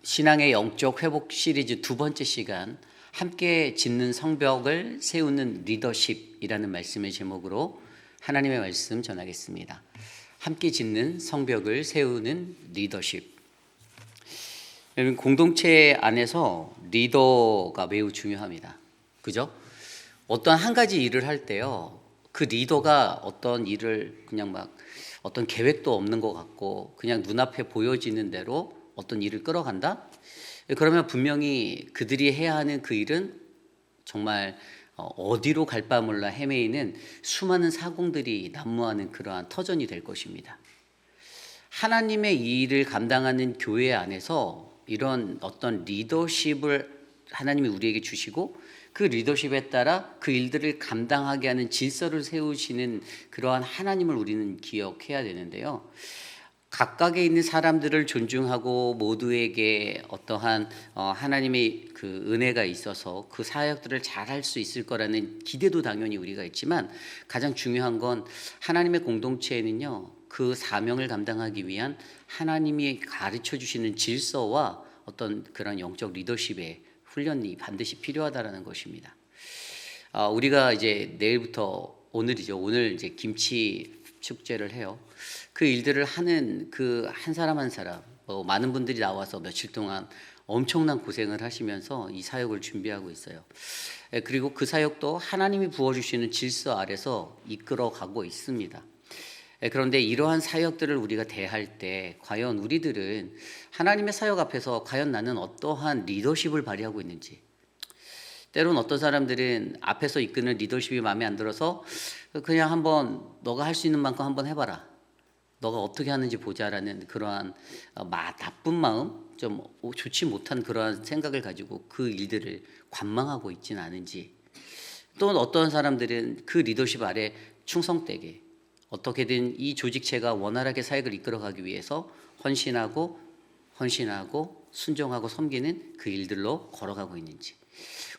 신앙의 영적 회복 시리즈 두 번째 시간, 함께 짓는 성벽을 세우는 리더십이라는 말씀의 제목으로 하나님의 말씀 전하겠습니다. 함께 짓는 성벽을 세우는 리더십. 여러분, 공동체 안에서 리더가 매우 중요합니다. 그죠? 어떤 한 가지 일을 할 때요, 그 리더가 어떤 일을 그냥 막 어떤 계획도 없는 것 같고 그냥 눈앞에 보여지는 대로 어떤 일을 끌어간다? 그러면 분명히 그들이 해야 하는 그 일은 정말 어디로 갈 바 몰라 헤매이는 수많은 사공들이 난무하는 그러한 터전이 될 것입니다. 하나님의 이 일을 감당하는 교회 안에서 이런 어떤 리더십을 하나님이 우리에게 주시고 그 리더십에 따라 그 일들을 감당하게 하는 질서를 세우시는 그러한 하나님을 우리는 기억해야 되는데요. 각각에 있는 사람들을 존중하고 모두에게 어떠한 하나님의 그 은혜가 있어서 그 사역들을 잘할 수 있을 거라는 기대도 당연히 우리가 있지만, 가장 중요한 건 하나님의 공동체에는요, 그 사명을 감당하기 위한 하나님이 가르쳐 주시는 질서와 어떤 그런 영적 리더십의 훈련이 반드시 필요하다라는 것입니다. 우리가 이제 내일부터 오늘이죠. 오늘 이제 김치 축제를 해요. 그 일들을 하는 그 한 사람 한 사람, 많은 분들이 나와서 며칠 동안 엄청난 고생을 하시면서 이 사역을 준비하고 있어요. 그리고 그 사역도 하나님이 부어주시는 질서 아래서 이끌어가고 있습니다. 그런데 이러한 사역들을 우리가 대할 때 과연 우리들은 하나님의 사역 앞에서 과연 나는 어떠한 리더십을 발휘하고 있는지, 때로는 어떤 사람들은 앞에서 이끄는 리더십이 마음에 안 들어서 그냥 한번 너가 할 수 있는 만큼 한번 해봐라, 너가 어떻게 하는지 보자라는 그러한 나쁜 마음, 좀 좋지 못한 그러한 생각을 가지고 그 일들을 관망하고 있지는 않은지, 또 어떤 사람들은 그 리더십 아래 충성되게 어떻게든 이 조직체가 원활하게 사역을 이끌어가기 위해서 헌신하고 순종하고 섬기는 그 일들로 걸어가고 있는지,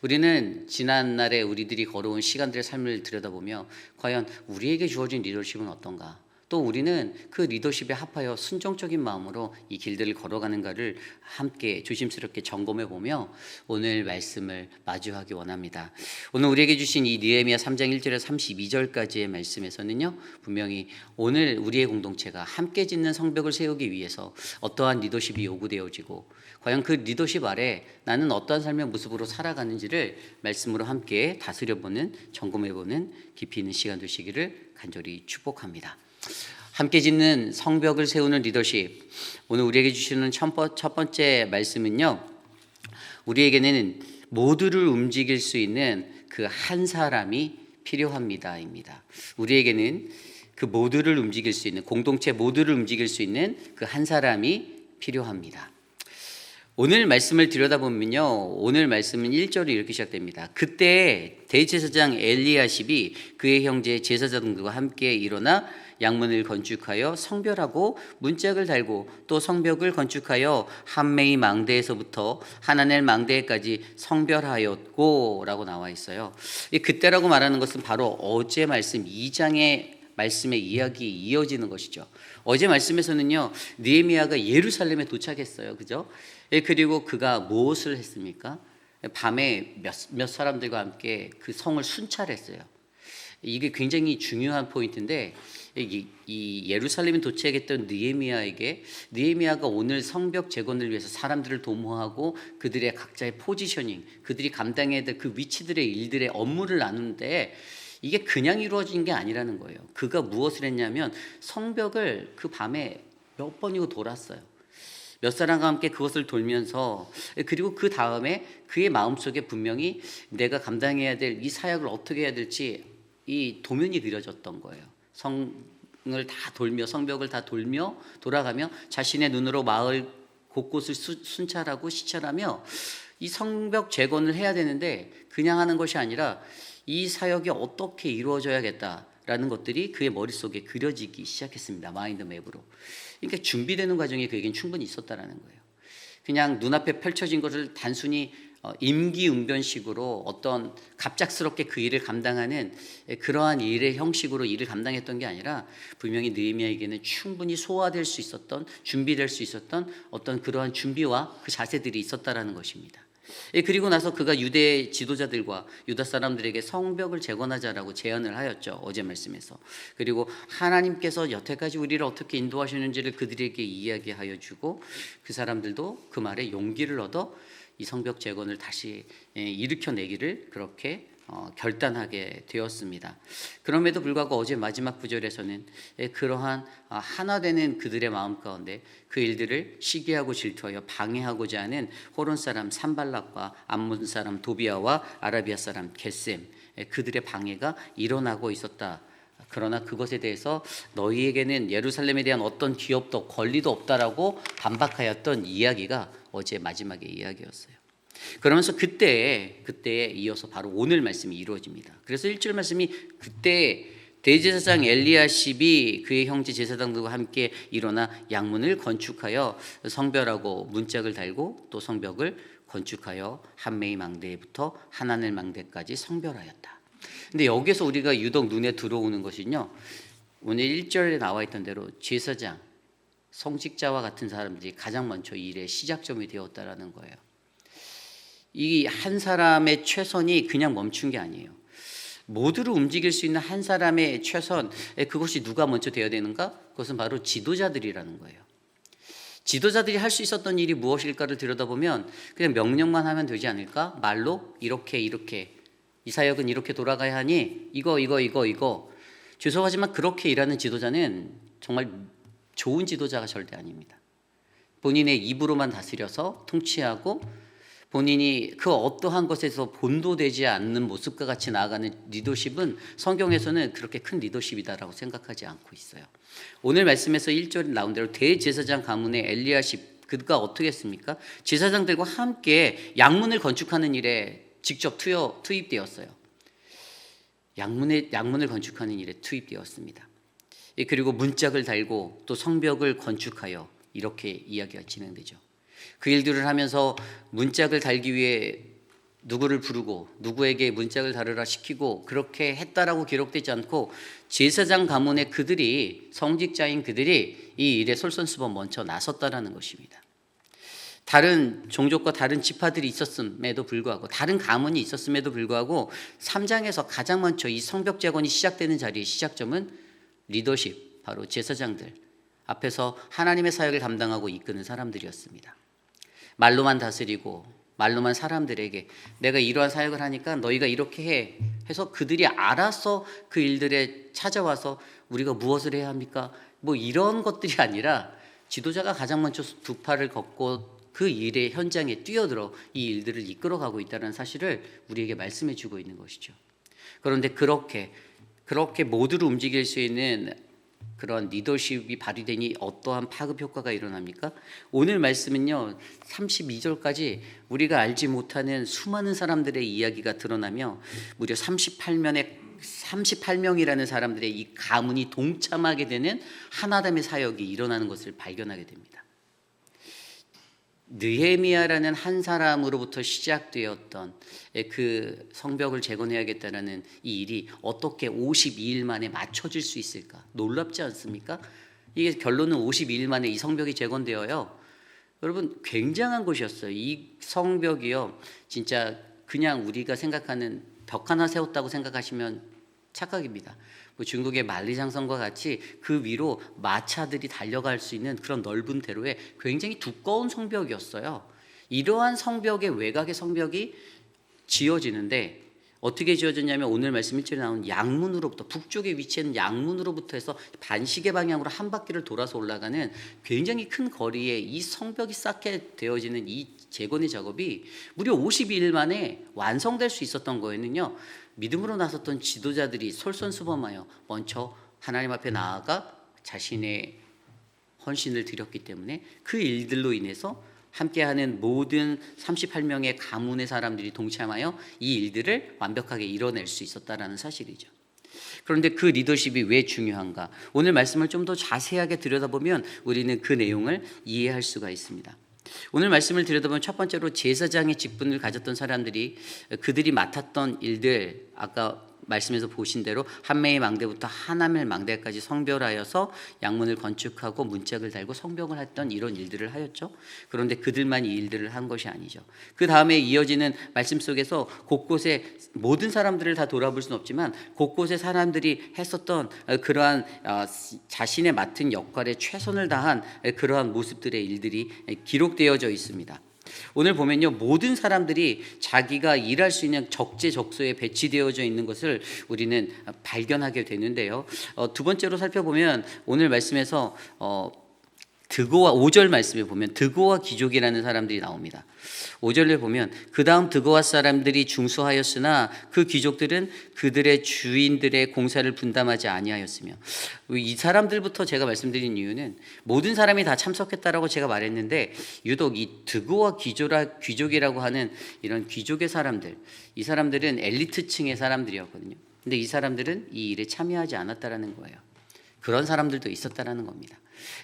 우리는 지난날에 우리들이 걸어온 시간들의 삶을 들여다보며 과연 우리에게 주어진 리더십은 어떤가, 또 우리는 그 리더십에 합하여 순종적인 마음으로 이 길들을 걸어가는가를 함께 조심스럽게 점검해 보며 오늘 말씀을 마주하기 원합니다. 오늘 우리에게 주신 이 느헤미야 3장 1절에서 32절까지의 말씀에서는요, 분명히 오늘 우리의 공동체가 함께 짓는 성벽을 세우기 위해서 어떠한 리더십이 요구되어지고 과연 그 리더십 아래 나는 어떠한 삶의 모습으로 살아가는지를 말씀으로 함께 다스려보는, 점검해보는 깊이 있는 시간 되시기를 간절히 축복합니다. 함께 짓는 성벽을 세우는 리더십, 오늘 우리에게 주시는 첫 번째 말씀은요, 우리에게는 모두를 움직일 수 있는 그 한 사람이 필요합니다입니다. 우리에게는 그 모두를 움직일 수 있는, 공동체 모두를 움직일 수 있는 그 한 사람이 필요합니다. 오늘 말씀을 들여다보면요, 오늘 말씀은 1절이 이렇게 시작됩니다. 그때 대제사장 엘리야십이 그의 형제 제사장들과 함께 일어나 양문을 건축하여 성별하고 문짝을 달고 또 성벽을 건축하여 한메이 망대에서부터 하나넬 망대까지 성별하였고 라고 나와 있어요. 그때라고 말하는 것은 바로 어제 말씀 2장의 말씀의 이야기 이어지는 것이죠. 어제 말씀에서는요, 느헤미야가 예루살렘에 도착했어요. 그죠? 그리고 그가 무엇을 했습니까? 밤에 몇 사람들과 함께 그 성을 순찰했어요. 이게 굉장히 중요한 포인트인데, 이 예루살렘에 도착했던 느헤미야가 오늘 성벽 재건을 위해서 사람들을 도모하고 그들의 각자의 포지셔닝, 그들이 감당해야 될 그 위치들의 일들의 업무를 나누는데 이게 그냥 이루어진 게 아니라는 거예요. 그가 무엇을 했냐면 성벽을 그 밤에 몇 번이고 돌았어요. 몇 사람과 함께 그것을 돌면서, 그리고 그 다음에 그의 마음속에 분명히 내가 감당해야 될 이 사역을 어떻게 해야 될지 이 도면이 그려졌던 거예요. 성을 다 돌며, 성벽을 다 돌며 돌아가며 자신의 눈으로 마을 곳곳을 순찰하고 시찰하며 이 성벽 재건을 해야 되는데 그냥 하는 것이 아니라 이 사역이 어떻게 이루어져야겠다라는 것들이 그의 머릿속에 그려지기 시작했습니다. 마인드맵으로. 그러니까 준비되는 과정이 그에겐 충분히 있었다라는 거예요. 그냥 눈앞에 펼쳐진 것을 단순히 임기응변식으로 어떤 갑작스럽게 그 일을 감당하는 그러한 일의 형식으로 일을 감당했던 게 아니라 분명히 느헤미야에게는 충분히 소화될 수 있었던, 준비될 수 있었던 어떤 그러한 준비와 그 자세들이 있었다라는 것입니다. 그리고 나서 그가 유대 지도자들과 유다 사람들에게 성벽을 재건하자라고 제안을 하였죠. 어제 말씀에서. 그리고 하나님께서 여태까지 우리를 어떻게 인도하시는지를 그들에게 이야기하여 주고 그 사람들도 그 말에 용기를 얻어 이 성벽 재건을 다시 일으켜내기를 그렇게 결단하게 되었습니다. 그럼에도 불구하고 어제 마지막 구절에서는 그러한 하나 되는 그들의 마음 가운데 그 일들을 시기하고 질투하여 방해하고자 하는 호론 사람 산발락과 암몬 사람 도비아와 아라비아 사람 게셈, 그들의 방해가 일어나고 있었다. 그러나 그것에 대해서 너희에게는 예루살렘에 대한 어떤 기업도 권리도 없다라고 반박하였던 이야기가 어제 마지막의 이야기였어요. 그러면서 그때에 이어서 바로 오늘 말씀이 이루어집니다. 그래서 1절 말씀이 그때 대제사장 엘리야십이 그의 형제 제사장들과 함께 일어나 양문을 건축하여 성별하고 문짝을 달고 또 성벽을 건축하여 한메이 망대부터 하나넬 망대까지 성별하였다. 근데 여기서 우리가 유독 눈에 들어오는 것은요, 오늘 1절에 나와 있던 대로 제사장, 성직자와 같은 사람들이 가장 먼저 일의 시작점이 되었다라는 거예요. 이 한 사람의 최선이 그냥 멈춘 게 아니에요. 모두를 움직일 수 있는 한 사람의 최선, 그것이 누가 먼저 되어야 되는가? 그것은 바로 지도자들이라는 거예요. 지도자들이 할 수 있었던 일이 무엇일까를 들여다보면 그냥 명령만 하면 되지 않을까? 말로 이렇게 이 사역은 이렇게 돌아가야 하니 이거 죄송하지만 그렇게 일하는 지도자는 정말 좋은 지도자가 절대 아닙니다. 본인의 입으로만 다스려서 통치하고 본인이 그 어떠한 것에서 본도되지 않는 모습과 같이 나아가는 리더십은 성경에서는 그렇게 큰 리더십이다라고 생각하지 않고 있어요. 오늘 말씀에서 1절에 나온 대로 대제사장 가문의 엘리야십, 그가 어떻게 했습니까? 제사장들과 함께 양문을 건축하는 일에 직접 투입되었어요. 양문을 건축하는 일에 투입되었습니다. 그리고 문짝을 달고 또 성벽을 건축하여 이렇게 이야기가 진행되죠. 그 일들을 하면서 문짝을 달기 위해 누구를 부르고 누구에게 문짝을 달으라 시키고 그렇게 했다라고 기록되지 않고 제사장 가문의 그들이, 성직자인 그들이 이 일에 솔선수범 먼저 나섰다라는 것입니다. 다른 종족과 다른 지파들이 있었음에도 불구하고, 다른 가문이 있었음에도 불구하고 3장에서 가장 먼저 이 성벽 재건이 시작되는 자리의 시작점은 리더십, 바로 제사장들 앞에서 하나님의 사역을 감당하고 이끄는 사람들이었습니다. 말로만 다스리고 말로만 사람들에게 내가 이러한 사역을 하니까 너희가 이렇게 해 해서 그들이 알아서 그 일들에 찾아와서 우리가 무엇을 해야 합니까? 뭐 이런 것들이 아니라 지도자가 가장 먼저 두 팔을 걷고 그 일의 현장에 뛰어들어 이 일들을 이끌어가고 있다는 사실을 우리에게 말씀해 주고 있는 것이죠. 그런데 그렇게 모두를 움직일 수 있는 그런 리더십이 발휘되니 어떠한 파급 효과가 일어납니까? 오늘 말씀은요, 32절까지 우리가 알지 못하는 수많은 사람들의 이야기가 드러나며 무려 38명이라는 사람들의 이 가문이 동참하게 되는 하나됨의 사역이 일어나는 것을 발견하게 됩니다. 느헤미야라는 한 사람으로부터 시작되었던 그 성벽을 재건해야겠다는 이 일이 어떻게 52일 만에 맞춰질 수 있을까? 놀랍지 않습니까? 이게 결론은 52일 만에 이 성벽이 재건되어요. 여러분, 굉장한 것이었어요. 이 성벽이요, 진짜 그냥 우리가 생각하는 벽 하나 세웠다고 생각하시면 착각입니다. 뭐 중국의 만리장성과 같이 그 위로 마차들이 달려갈 수 있는 그런 넓은 대로에 굉장히 두꺼운 성벽이었어요. 이러한 성벽의 외곽의 성벽이 지어지는데 어떻게 지어졌냐면 오늘 말씀 1절에 나온 양문으로부터, 북쪽에 위치한 양문으로부터 해서 반시계 방향으로 한 바퀴를 돌아서 올라가는 굉장히 큰 거리에 이 성벽이 쌓게 되어지는 이 재건의 작업이 무려 52일 만에 완성될 수 있었던 거에는요, 믿음으로 나섰던 지도자들이 솔선수범하여 먼저 하나님 앞에 나아가 자신의 헌신을 드렸기 때문에 그 일들로 인해서 함께하는 모든 38명의 가문의 사람들이 동참하여 이 일들을 완벽하게 이뤄낼 수 있었다라는 사실이죠. 그런데 그 리더십이 왜 중요한가? 오늘 말씀을 좀 더 자세하게 들여다보면 우리는 그 내용을 이해할 수가 있습니다. 오늘 말씀을 들여다보면 첫 번째로 제사장의 직분을 가졌던 사람들이 그들이 맡았던 일들, 아까 말씀에서 보신 대로 한매의 망대부터 하나멜 망대까지 성별하여서 양문을 건축하고 문짝을 달고 성벽을 했던 이런 일들을 하였죠. 그런데 그들만 이 일들을 한 것이 아니죠. 그 다음에 이어지는 말씀 속에서 곳곳에 모든 사람들을 다 돌아볼 수는 없지만 곳곳에 사람들이 했었던 그러한 자신의 맡은 역할에 최선을 다한 그러한 모습들의 일들이 기록되어져 있습니다. 오늘 보면요, 모든 사람들이 자기가 일할 수 있는 적재적소에 배치되어져 있는 것을 우리는 발견하게 되는데요. 두 번째로 살펴보면 오늘 말씀에서 드고와 5절 말씀에 보면 드고와 귀족이라는 사람들이 나옵니다. 5절에 보면 그 다음 드고와 사람들이 중수하였으나 그 귀족들은 그들의 주인들의 공사를 분담하지 아니하였으며, 이 사람들부터 제가 말씀드린 이유는 모든 사람이 다 참석했다라고 제가 말했는데 유독 이 드고와 귀족이라고 하는 이런 귀족의 사람들, 이 사람들은 엘리트층의 사람들이었거든요. 근데 이 사람들은 이 일에 참여하지 않았다라는 거예요. 그런 사람들도 있었다라는 겁니다.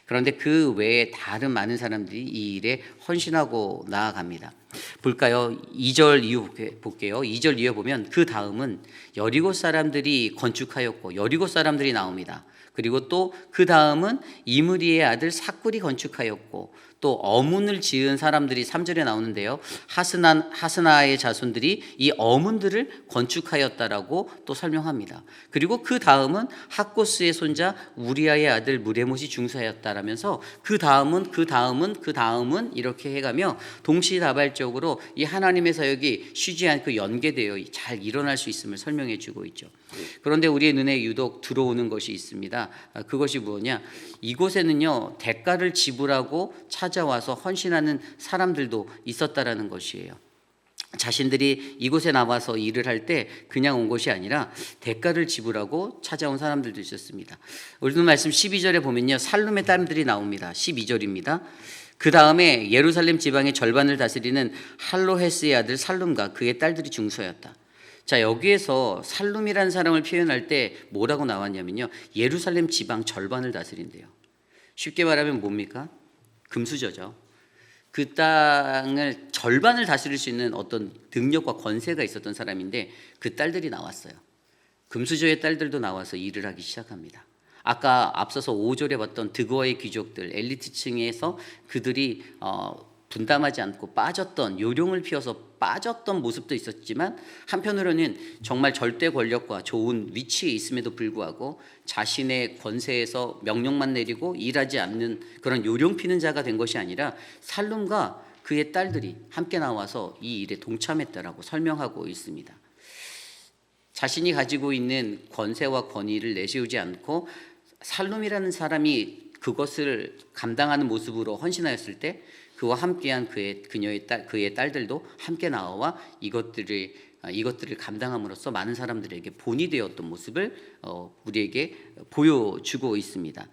그런데 그 외에 다른 많은 사람들이 이 일에 헌신하고 나아갑니다. 볼까요? 2절 이후 볼게요. 2절 이어 보면 그 다음은 여리고 사람들이 건축하였고, 여리고 사람들이 나옵니다. 그리고 또 그 다음은 이므리의 아들 삭굴이 건축하였고, 또 어문을 지은 사람들이 3절에 나오는데요. 하스나의 자손들이 이 어문들을 건축하였다라고 또 설명합니다. 그리고 그 다음은 학고스의 손자 우리아의 아들 무레못이 중수하였다라면서 그 다음은 이렇게 해가며 동시다발적으로 이 하나님의 사역이 쉬지 않고 연계되어 잘 일어날 수 있음을 설명해 주고 있죠. 그런데 우리의 눈에 유독 들어오는 것이 있습니다. 그것이 뭐냐? 이곳에는요, 대가를 지불하고 찾아와서 헌신하는 사람들도 있었다라는 것이에요. 자신들이 이곳에 나와서 일을 할 때 그냥 온 것이 아니라 대가를 지불하고 찾아온 사람들도 있었습니다. 오늘 말씀 12절에 보면요, 살룸의 딸들이 나옵니다. 12절입니다. 그 다음에 예루살렘 지방의 절반을 다스리는 할로헤스의 아들 살룸과 그의 딸들이 중수하였다. 자, 여기에서 살룸이라는 사람을 표현할 때 뭐라고 나왔냐면요, 예루살렘 지방 절반을 다스린대요. 쉽게 말하면 뭡니까? 금수저죠. 그 땅을 절반을 다스릴 수 있는 어떤 능력과 권세가 있었던 사람인데 그 딸들이 나왔어요. 금수저의 딸들도 나와서 일을 하기 시작합니다. 아까 앞서서 5절에 봤던 드고아의 귀족들, 엘리트층에서 그들이 분담하지 않고 빠졌던, 요령을 피워서 빠졌던 모습도 있었지만 한편으로는 정말 절대 권력과 좋은 위치에 있음에도 불구하고 자신의 권세에서 명령만 내리고 일하지 않는 그런 요령 피는 자가 된 것이 아니라 살룸과 그의 딸들이 함께 나와서 이 일에 동참했다라고 설명하고 있습니다. 자신이 가지고 있는 권세와 권위를 내세우지 않고 살룸이라는 사람이 그것을 감당하는 모습으로 헌신하였을 때 그와 함께한 그의 딸들도 함께 나와 이것들을 감당함으로써 많은 사람들에게 본이 되었던 모습을 우리에게 보여주고 있습니다.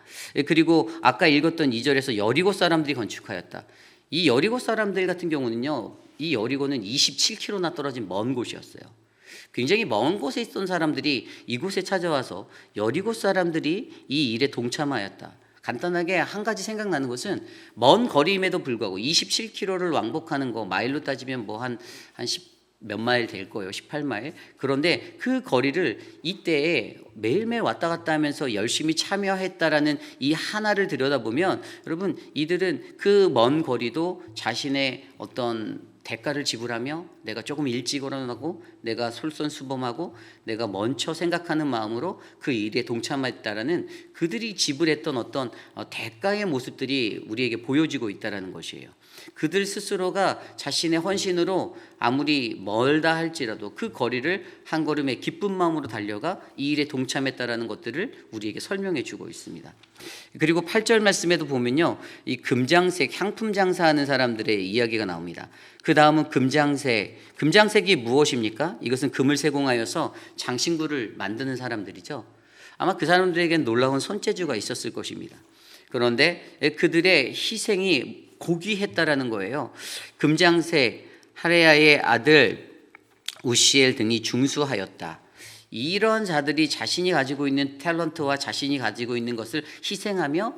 그리고 아까 읽었던 2절에서 여리고 사람들이 건축하였다. 이 여리고 사람들 같은 경우는요, 이 여리고는 27km나 떨어진 먼 곳이었어요. 굉장히 먼 곳에 있던 사람들이 이곳에 찾아와서 여리고 사람들이 이 일에 동참하였다. 간단하게 한 가지 생각나는 것은 먼 거리임에도 불구하고 27km를 왕복하는 거, 마일로 따지면 뭐 한 10 몇 마일 될 거예요. 18마일. 그런데 그 거리를 이때에 매일매일 왔다 갔다 하면서 열심히 참여했다라는 이 하나를 들여다보면 여러분, 이들은 그 먼 거리도 자신의 어떤 대가를 지불하며 내가 조금 일찍 일어나고 내가 솔선수범하고 내가 먼저 생각하는 마음으로 그 일에 동참했다라는 그들이 지불했던 어떤 대가의 모습들이 우리에게 보여지고 있다라는 것이에요. 그들 스스로가 자신의 헌신으로 아무리 멀다 할지라도 그 거리를 한 걸음에 기쁜 마음으로 달려가 이 일에 동참했다라는 것들을 우리에게 설명해 주고 있습니다. 그리고 8절 말씀에도 보면요, 이 금장색 향품 장사하는 사람들의 이야기가 나옵니다. 그 다음은 금장색이 무엇입니까? 이것은 금을 세공하여서 장신구를 만드는 사람들이죠. 아마 그 사람들에겐 놀라운 손재주가 있었을 것입니다. 그런데 그들의 희생이 고귀했다라는 거예요. 금장색 하레야의 아들 우시엘 등이 중수하였다. 이런 자들이 자신이 가지고 있는 탤런트와 자신이 가지고 있는 것을 희생하며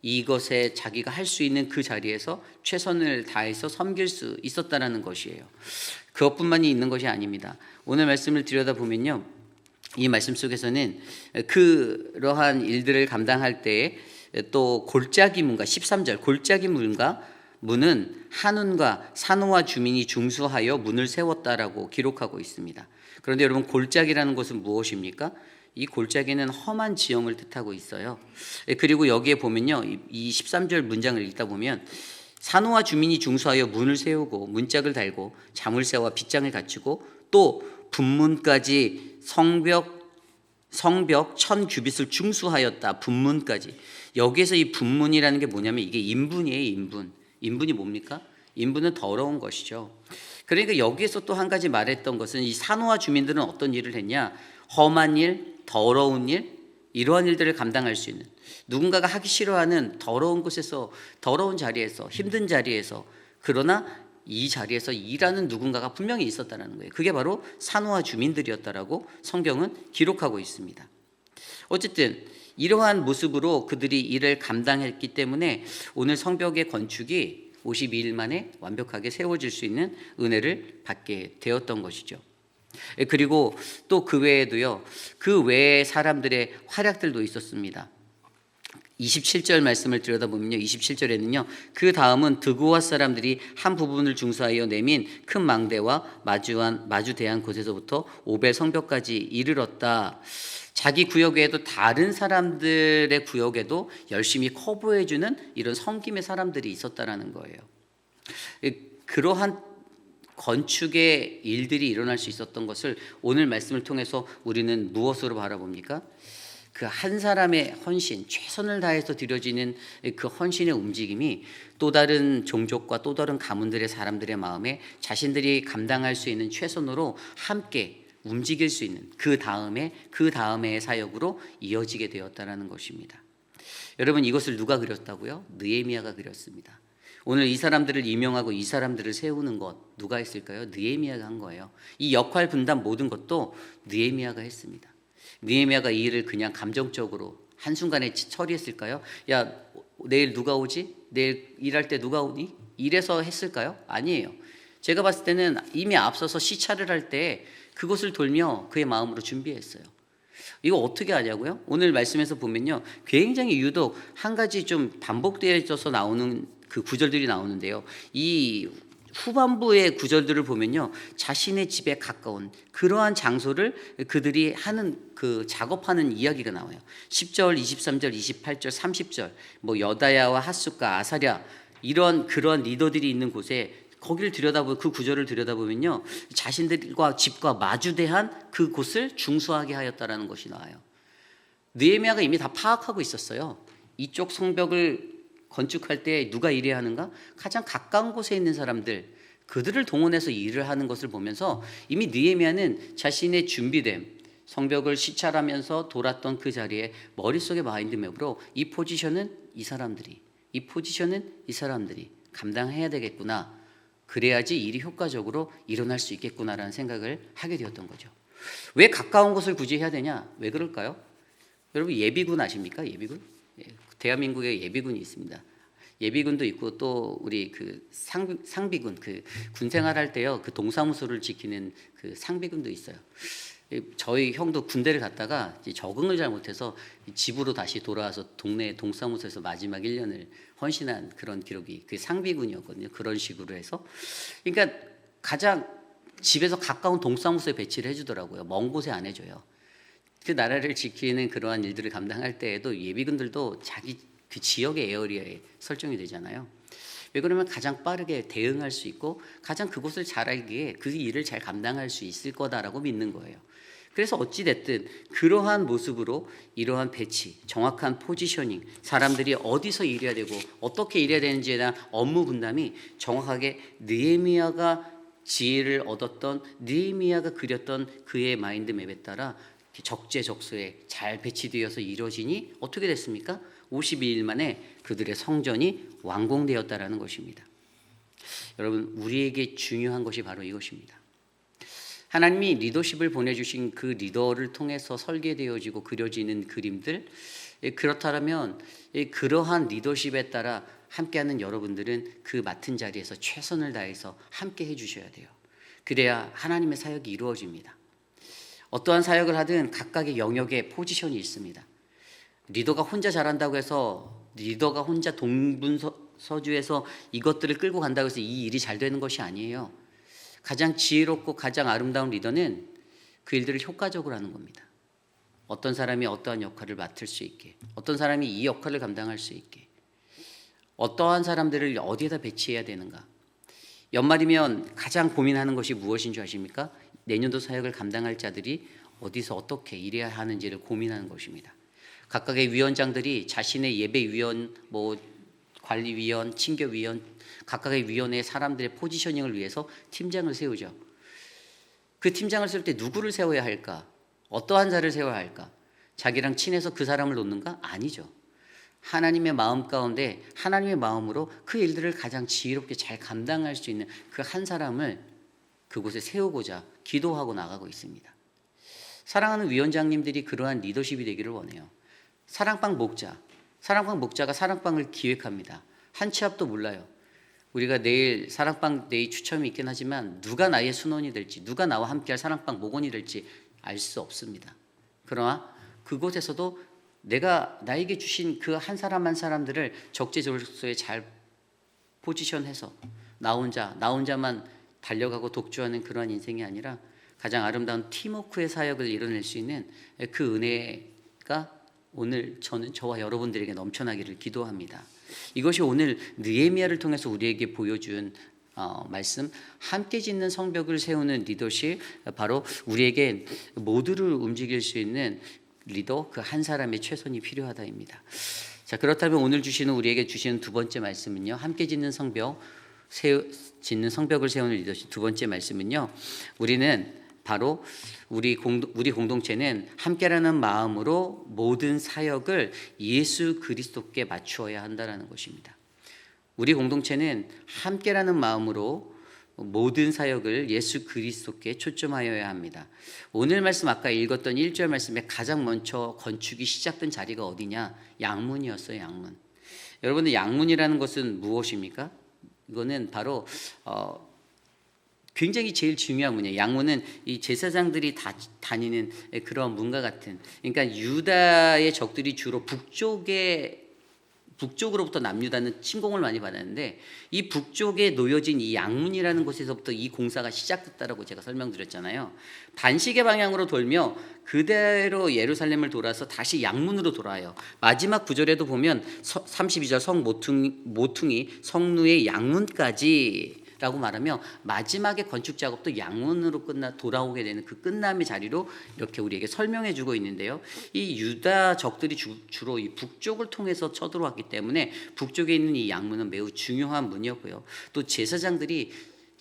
이것에 자기가 할 수 있는 그 자리에서 최선을 다해서 섬길 수 있었다라는 것이에요. 그것뿐만이 있는 것이 아닙니다. 오늘 말씀을 들여다보면요, 이 말씀 속에서는 그러한 일들을 감당할 때에 또 골짜기 문과 13절 골짜기 문은 한운과 산호와 주민이 중수하여 문을 세웠다라고 기록하고 있습니다. 그런데 여러분, 골짜기라는 것은 무엇입니까? 이 골짜기는 험한 지형을 뜻하고 있어요. 그리고 여기에 보면요, 이 13절 문장을 읽다 보면 산호와 주민이 중수하여 문을 세우고 문짝을 달고 자물쇠와 빗장을 갖추고 또 분문까지 성벽 1000규빗을 중수하였다. 분문까지. 여기에서 이 분문이라는 게 뭐냐면 이게 인분이에요. 인분이 뭡니까? 인분은 더러운 것이죠. 그러니까 여기에서 또 한 가지 말했던 것은 이 산호와 주민들은 어떤 일을 했냐? 험한 일, 더러운 일, 이러한 일들을 감당할 수 있는, 누군가가 하기 싫어하는 더러운 곳에서, 더러운 자리에서, 힘든 자리에서, 그러나 이 자리에서 일하는 누군가가 분명히 있었다는 거예요. 그게 바로 산호와 주민들이었다라고 성경은 기록하고 있습니다. 어쨌든 이러한 모습으로 그들이 일을 감당했기 때문에 오늘 성벽의 건축이 52일 만에 완벽하게 세워질 수 있는 은혜를 받게 되었던 것이죠. 그리고 또 그 외에도요, 그 외에 사람들의 활약들도 있었습니다. 27절 말씀을 들여다보면요, 27절에는요, 그 다음은 드고아 사람들이 한 부분을 중수하여 내민 큰 망대와 마주대한 곳에서부터 오벨 성벽까지 이르렀다. 자기 구역 외에도 다른 사람들의 구역에도 열심히 커버해주는 이런 섬김의 사람들이 있었다라는 거예요. 그러한 건축의 일들이 일어날 수 있었던 것을 오늘 말씀을 통해서 우리는 무엇으로 바라봅니까? 그 한 사람의 헌신, 최선을 다해서 드려지는 그 헌신의 움직임이 또 다른 종족과 또 다른 가문들의 사람들의 마음에 자신들이 감당할 수 있는 최선으로 함께 움직일 수 있는 그 다음의 사역으로 이어지게 되었다라는 것입니다. 여러분, 이것을 누가 그렸다고요? 느헤미야가 그렸습니다. 오늘 이 사람들을 임명하고 이 사람들을 세우는 것 누가 했을까요? 느헤미야가 한 거예요. 이 역할 분담 모든 것도 느헤미야가 했습니다. 느헤미야가 이 일을 그냥 감정적으로 한순간에 처리했을까요? 야, 내일 누가 오지? 내일 일할 때 누가 오니? 이래서 했을까요? 아니에요. 제가 봤을 때는 이미 앞서서 시차를 할 때 그것을 돌며 그의 마음으로 준비했어요. 이거 어떻게 하냐고요? 오늘 말씀에서 보면요, 굉장히 유독 한 가지 좀 반복되어져서 나오는 그 구절들이 나오는데요, 이 후반부의 구절들을 보면요, 자신의 집에 가까운 그러한 장소를 그들이 하는 그 작업하는 이야기가 나와요. 10절, 23절, 28절, 30절, 뭐 여다야와 핫숫과 아사랴, 그런 리더들이 있는 곳에 거기를 그 구절을 들여다보면요, 자신들과 집과 마주대한 그 곳을 중수하게 하였다라는 것이 나와요. 느헤미야가 이미 다 파악하고 있었어요. 이쪽 성벽을 건축할 때 누가 일해야 하는가? 가장 가까운 곳에 있는 사람들, 그들을 동원해서 일을 하는 것을 보면서 이미 느헤미야는 자신의 준비됨, 성벽을 시찰하면서 돌았던 그 자리에 머릿속의 마인드맵으로 이 포지션은 이 사람들이 감당해야 되겠구나, 그래야지 일이 효과적으로 일어날 수 있겠구나라는 생각을 하게 되었던 거죠. 왜 가까운 곳을 굳이 해야 되냐? 왜 그럴까요? 여러분, 예비군 아십니까? 예비군? 대한민국에 예비군이 있습니다. 예비군도 있고 또 우리 그 상비군, 그 군 생활할 때요, 그 동사무소를 지키는 그 상비군도 있어요. 저희 형도 군대를 갔다가 적응을 잘 못해서 집으로 다시 돌아와서 동네 동사무소에서 마지막 1년을 헌신한 그런 기록이 그 상비군이었거든요. 그런 식으로 해서, 그러니까 가장 집에서 가까운 동사무소에 배치를 해주더라고요. 먼 곳에 안 해줘요. 그 나라를 지키는 그러한 일들을 감당할 때에도 예비군들도 자기 그 지역의 에어리어에 설정이 되잖아요. 왜 그러면 가장 빠르게 대응할 수 있고 가장 그곳을 잘 알기에 그 일을 잘 감당할 수 있을 거다라고 믿는 거예요. 그래서 어찌됐든 그러한 모습으로 이러한 배치, 정확한 포지셔닝, 사람들이 어디서 일해야 되고 어떻게 일해야 되는지에 대한 업무 분담이 정확하게 느헤미야가 지혜를 얻었던, 느헤미야가 그렸던 그의 마인드맵에 따라 적재적소에 잘 배치되어서 이루어지니 어떻게 됐습니까? 52일 만에 그들의 성전이 완공되었다라는 것입니다. 여러분, 우리에게 중요한 것이 바로 이것입니다. 하나님이 리더십을 보내주신 그 리더를 통해서 설계되어지고 그려지는 그림들, 그렇다면 그러한 리더십에 따라 함께하는 여러분들은 그 맡은 자리에서 최선을 다해서 함께 해주셔야 돼요. 그래야 하나님의 사역이 이루어집니다. 어떠한 사역을 하든 각각의 영역에 포지션이 있습니다. 리더가 혼자 잘한다고 해서 리더가 혼자 동분서주에서 이것들을 끌고 간다고 해서 이 일이 잘 되는 것이 아니에요. 가장 지혜롭고 가장 아름다운 리더는 그 일들을 효과적으로 하는 겁니다. 어떤 사람이 어떠한 역할을 맡을 수 있게, 어떤 사람이 이 역할을 감당할 수 있게, 어떠한 사람들을 어디에다 배치해야 되는가. 연말이면 가장 고민하는 것이 무엇인 줄 아십니까? 내년도 사역을 감당할 자들이 어디서 어떻게 일해야 하는지를 고민하는 것입니다. 각각의 위원장들이 자신의 예배위원, 관리위원, 친교위원, 각각의 위원회의 사람들의 포지셔닝을 위해서 팀장을 세우죠. 그 팀장을 세울 때 누구를 세워야 할까? 어떠한 자를 세워야 할까? 자기랑 친해서 그 사람을 놓는가? 아니죠. 하나님의 마음 가운데 하나님의 마음으로 그 일들을 가장 지혜롭게 잘 감당할 수 있는 그 한 사람을 그곳에 세우고자 기도하고 나가고 있습니다. 사랑하는 위원장님들이 그러한 리더십이 되기를 원해요. 사랑방 목자가 사랑방을 기획합니다. 한 치 앞도 몰라요. 우리가 내일 사랑방 데이 추첨이 있긴 하지만 누가 나의 순원이 될지, 누가 나와 함께할 사랑방 목원이 될지 알 수 없습니다. 그러나 그곳에서도 내가 나에게 주신 그 한 사람 한 사람들을 적재적소에 잘 포지션해서 나 혼자만 달려가고 독주하는 그러한 인생이 아니라 가장 아름다운 팀워크의 사역을 이뤄낼 수 있는 그 은혜가 오늘 저와 여러분들에게 넘쳐나기를 기도합니다. 이것이 오늘 느헤미야를 통해서 우리에게 보여준 말씀, 함께 짓는 성벽을 세우는 리더십, 바로 우리에게 모두를 움직일 수 있는 리더 그 한 사람의 최선이 필요하다입니다. 자, 그렇다면 오늘 우리에게 주시는 두 번째 말씀은요, 함께 짓는 성벽을 세우는 리더십 두 번째 말씀은요, 우리는 바로 우리 공동체는 함께라는 마음으로 모든 사역을 예수 그리스도께 맞추어야 한다는 것입니다. 우리 공동체는 함께라는 마음으로 모든 사역을 예수 그리스도께 초점하여야 합니다. 오늘 말씀 아까 읽었던 1절 말씀에 가장 먼저 건축이 시작된 자리가 어디냐? 양문이었어요. 양문. 여러분들 양문이라는 것은 무엇입니까? 이거는 바로 굉장히 제일 중요한 문이에요. 양문은 이 제사장들이 다니는 그런 문과 같은, 그러니까 유다의 적들이 주로 북쪽으로부터 남유다는 침공을 많이 받았는데 이 북쪽에 놓여진 이 양문이라는 곳에서부터 이 공사가 시작됐다라고 제가 설명드렸잖아요. 반시계 방향으로 돌며 그대로 예루살렘을 돌아서 다시 양문으로 돌아요. 마지막 구절에도 보면 32절 성 모퉁이 성루의 양문까지 라고 말하며 마지막에 건축 작업도 양문으로 돌아오게 되는 그 끝남의 자리로 이렇게 우리에게 설명해 주고 있는데요. 이 유다 적들이 주로 이 북쪽을 통해서 쳐들어왔기 때문에 북쪽에 있는 이 양문은 매우 중요한 문이었고요. 또 제사장들이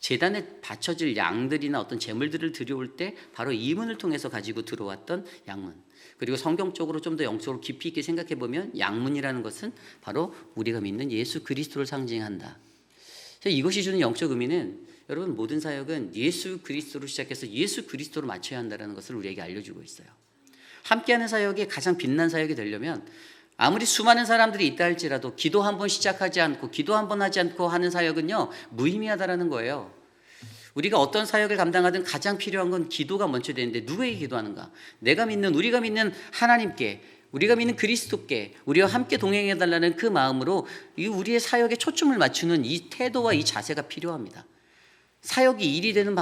제단에 바쳐질 양들이나 어떤 제물들을 들여올 때 바로 이 문을 통해서 가지고 들어왔던 양문. 그리고 성경적으로 좀 더 영적으로 깊이 있게 생각해 보면 양문이라는 것은 바로 우리가 믿는 예수 그리스도를 상징한다. 이것이 주는 영적 의미는 여러분 모든 사역은 예수 그리스도로 시작해서 예수 그리스도로 맞춰야 한다는 것을 우리에게 알려주고 있어요. 함께하는 사역이 가장 빛난 사역이 되려면 아무리 수많은 사람들이 있다 할지라도 기도 한 번 시작하지 않고 기도 한 번 하지 않고 하는 사역은요 무의미하다라는 거예요. 우리가 어떤 사역을 감당하든 가장 필요한 건 기도가 먼저 되는데 누구에게 기도하는가? 우리가 믿는 하나님께, 우리가 믿는 그리스도께 우리와 함께 동행해달라는 그 마음으로 우리의 사역에 초점을 맞추는 이 태도와 이 자세가 필요합니다. 사역이 일이 되는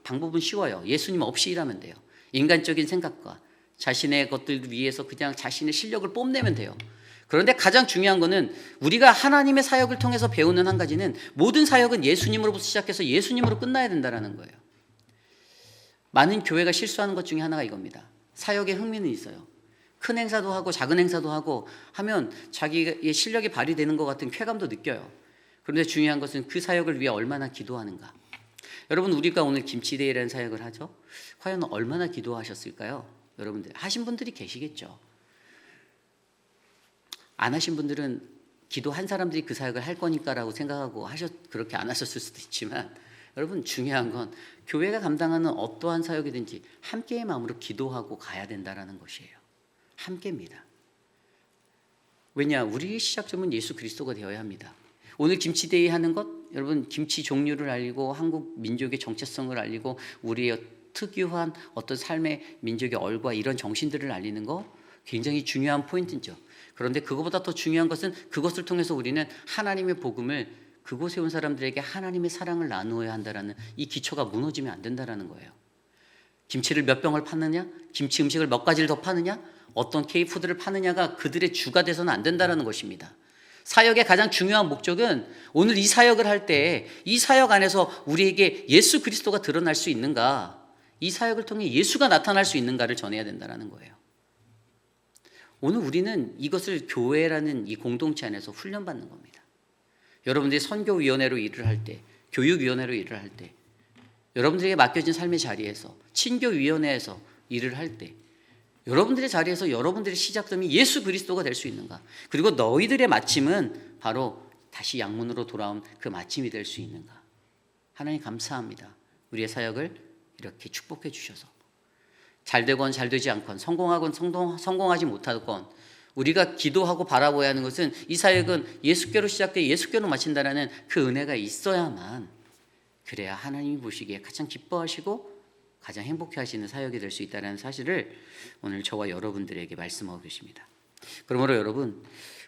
방법은 쉬워요. 예수님 없이 일하면 돼요. 인간적인 생각과 자신의 것들 위해서 그냥 자신의 실력을 뽐내면 돼요. 그런데 가장 중요한 거는 우리가 하나님의 사역을 통해서 배우는 한 가지는 모든 사역은 예수님으로부터 시작해서 예수님으로 끝나야 된다는 거예요. 많은 교회가 실수하는 것 중에 하나가 이겁니다. 사역에 흥미는 있어요. 큰 행사도 하고 작은 행사도 하고 하면 자기의 실력이 발휘되는 것 같은 쾌감도 느껴요. 그런데 중요한 것은 그 사역을 위해 얼마나 기도하는가. 여러분 우리가 오늘 김치데이라는 사역을 하죠. 과연 얼마나 기도하셨을까요? 여러분들 하신 분들이 계시겠죠. 안 하신 분들은 기도한 사람들이 그 사역을 할 거니까라고 생각하고 그렇게 안 하셨을 수도 있지만 여러분 중요한 건 교회가 감당하는 어떠한 사역이든지 함께의 마음으로 기도하고 가야 된다는 것이에요. 함께입니다. 왜냐? 우리의 시작점은 예수 그리스도가 되어야 합니다. 오늘 김치데이 하는 것, 여러분 김치 종류를 알리고 한국 민족의 정체성을 알리고 우리의 특유한 어떤 삶의 민족의 얼과 이런 정신들을 알리는 거 굉장히 중요한 포인트죠. 그런데 그것보다 더 중요한 것은 그것을 통해서 우리는 하나님의 복음을 그곳에 온 사람들에게 하나님의 사랑을 나누어야 한다라는 이 기초가 무너지면 안 된다라는 거예요. 김치를 몇 병을 파느냐, 김치 음식을 몇 가지를 더 파느냐, 어떤 K푸드를 파느냐가 그들의 주가 돼서는 안 된다라는 것입니다. 사역의 가장 중요한 목적은 오늘 이 사역을 할 때 이 사역 안에서 우리에게 예수 그리스도가 드러날 수 있는가, 이 사역을 통해 예수가 나타날 수 있는가를 전해야 된다는 거예요. 오늘 우리는 이것을 교회라는 이 공동체 안에서 훈련받는 겁니다. 여러분들이 선교위원회로 일을 할 때, 교육위원회로 일을 할 때, 여러분들에게 맡겨진 삶의 자리에서, 친교위원회에서 일을 할 때 여러분들의 자리에서 여러분들의 시작점이 예수 그리스도가 될 수 있는가, 그리고 너희들의 마침은 바로 다시 양문으로 돌아온 그 마침이 될 수 있는가. 하나님 감사합니다. 우리의 사역을 이렇게 축복해 주셔서 잘 되건 잘 되지 않건, 성공하건 성공하지 못하건 우리가 기도하고 바라보아야 하는 것은 이 사역은 예수께로 시작돼 예수께로 마친다라는 그 은혜가 있어야만, 그래야 하나님이 보시기에 가장 기뻐하시고 가장 행복해 하시는 사역이 될 수 있다는 사실을 오늘 저와 여러분들에게 말씀하고 계십니다. 그러므로 여러분,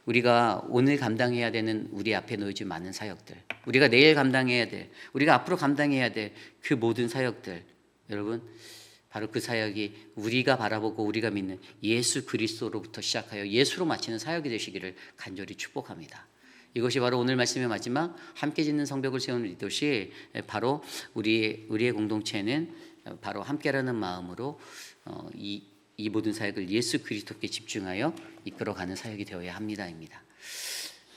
우리가 오늘 감당해야 되는 우리 앞에 놓여진 많은 사역들, 우리가 내일 감당해야 될, 우리가 앞으로 감당해야 될 그 모든 사역들, 여러분 바로 그 사역이 우리가 바라보고 우리가 믿는 예수 그리스도로부터 시작하여 예수로 마치는 사역이 되시기를 간절히 축복합니다. 이것이 바로 오늘 말씀의 마지막 함께 짓는 성벽을 세우는 리더십, 바로 우리의 공동체는 바로 함께라는 마음으로 이 모든 사역을 예수 그리스도께 집중하여 이끌어가는 사역이 되어야 합니다입니다.